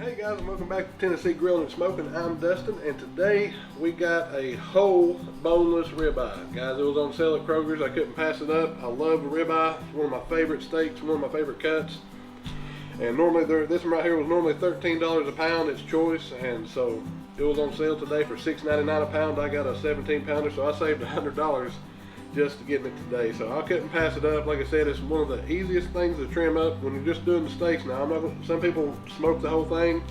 Hey guys, and welcome back to Tennessee Grilling and Smoking. I'm Dustin, and today we got a whole boneless ribeye. Guys, it was on sale at Kroger's. I couldn't pass it up. I love the ribeye. It's one of my favorite steaks, one of my favorite cuts. And normally, this one right here was normally $13 a pound. It's choice, and so it was on sale today for $6.99 a pound. I got a 17 pounder, so I saved $100 just to get it today. So I couldn't pass it up. Like I said, it's one of the easiest things to trim up when you're just doing the steaks. Now, I'm not gonna, some people smoke the whole thing,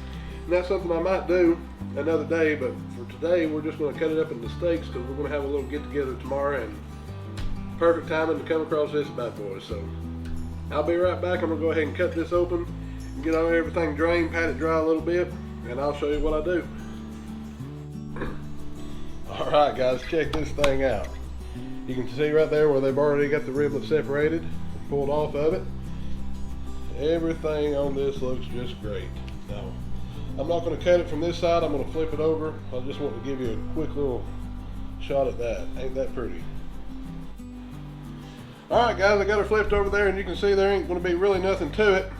and that's something I might do another day, but for today we're just going to cut it up into steaks because we're going to have a little get together tomorrow, and perfect timing to come across this bad boy. So I'll be right back. I'm going to go ahead and cut this open and get all everything drained, pat it dry a little bit, and I'll show you what I do. Alright guys, check this thing out. You can see right there where they've already got the riblet separated, pulled off of it. Everything on this looks just great. Now, I'm not going to cut it from this side. I'm going to flip it over. I just want to give you a quick little shot at that. Ain't that pretty? Alright guys, I got her flipped over there, and you can see there ain't going to be really nothing to it.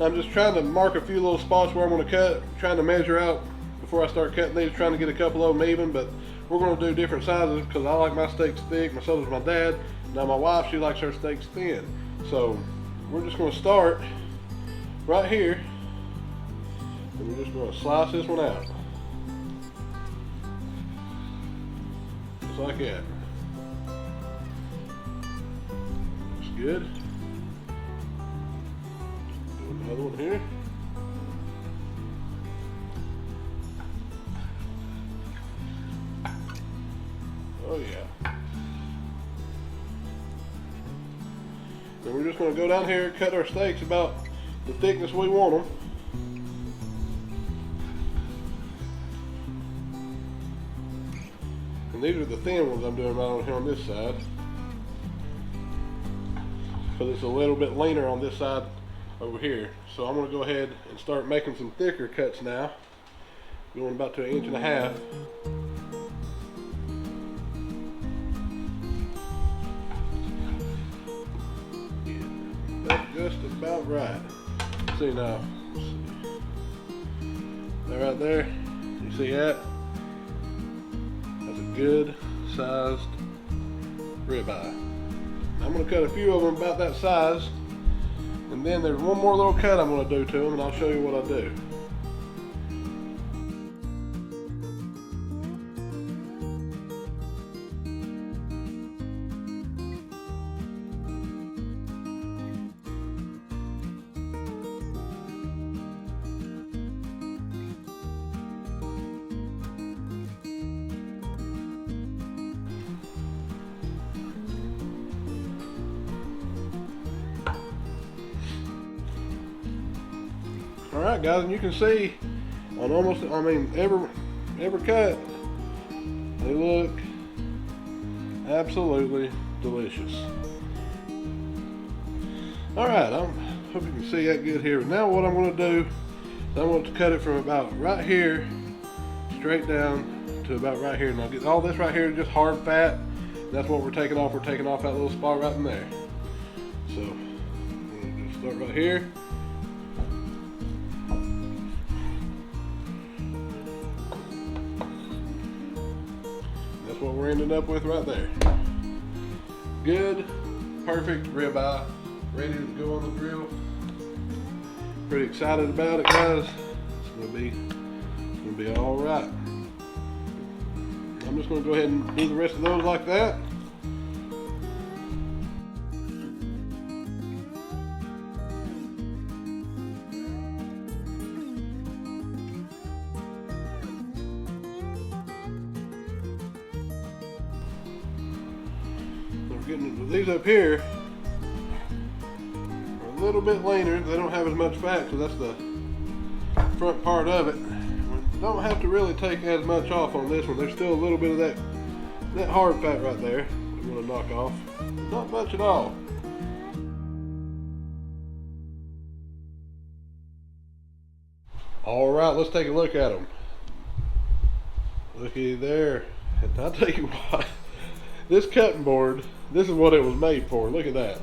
I'm just trying to mark a few little spots where I'm going to cut, trying to measure out before I start cutting these, trying to get a couple of them even, but we're going to do different sizes because I like my steaks thick, so does my dad. Now my wife, she likes her steaks thin. So we're just going to start right here, and we're just going to slice this one out. Just like that. Looks good. Do another one here. Oh yeah. And we're just going to go down here and cut our steaks about the thickness we want them. And these are the thin ones I'm doing right on here on this side, because it's a little bit leaner on this side over here. So I'm going to go ahead and start making some thicker cuts now, going about to 1.5 inches. Just about right. See now, let's see. That right there, you see that? That's a good sized ribeye. I'm going to cut a few of them about that size, and then there's one more little cut I'm going to do to them, and I'll show you what I do. Alright guys, and you can see on almost, every cut, they look absolutely delicious. Alright, I hope you can see that good here. Now what I'm going to do is I'm going to cut it from about right here straight down to about right here. Now get all this right here just hard fat. That's what we're taking off. We're taking off that little spot right in there. So I'm going to just start right here. That's what we're ending up with right there. Good, perfect ribeye, ready to go on the grill. Pretty excited about it, guys. It's gonna be all right. I'm just gonna go ahead and do the rest of those like that. Getting these up here are a little bit leaner. They don't have as much fat because that's the front part of it. We don't have to really take as much off on this one. There's still a little bit of that hard fat right there we want to knock off. Not much at all. All right, let's take a look at them. Looky there. And I'll tell you what. This cutting board, this is what it was made for. Look at that.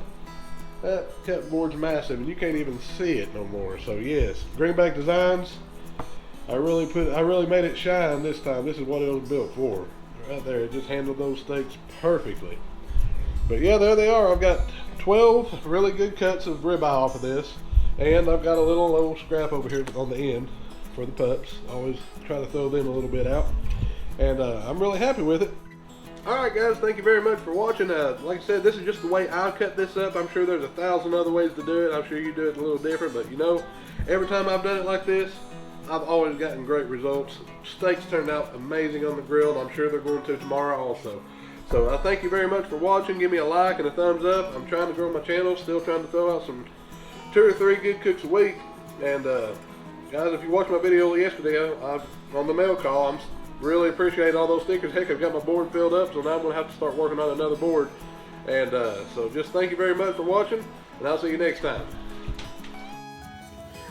That cutting board's massive, and you can't even see it no more. So yes, Greenback Designs, I really made it shine this time. This is what it was built for. Right there, it just handled those steaks perfectly. But yeah, there they are. I've got 12 really good cuts of ribeye off of this. And I've got a little old scrap over here on the end for the pups. I always try to throw them a little bit out. And I'm really happy with it. Alright guys, thank you very much for watching. Like I said, this is just the way I cut this up. I'm sure there's 1,000 other ways to do it. I'm sure you do it a little different, but you know, every time I've done it like this, I've always gotten great results. Steaks turned out amazing on the grill, and I'm sure they're going to tomorrow also. So I thank you very much for watching. Give me a like and a thumbs up. I'm trying to grow my channel, still trying to throw out some 2 or 3 good cooks a week. And guys, if you watched my video yesterday on the mail call, I'm really appreciate all those stickers. Heck, I've got my board filled up, so now I'm going to have to start working on another board. And so just thank you very much for watching, and I'll see you next time.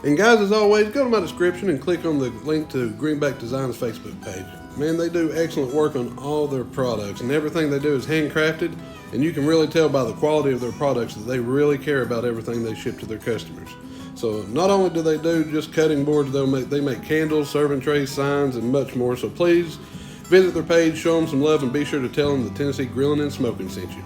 And guys, as always, go to my description and click on the link to Greenback Designs Facebook page. Man, they do excellent work on all their products, and everything they do is handcrafted, and you can really tell by the quality of their products that they really care about everything they ship to their customers. So not only do they do just cutting boards, they make candles, serving trays, signs, and much more. So please visit their page, show them some love, and be sure to tell them the Tennessee Grilling and Smoking sent you.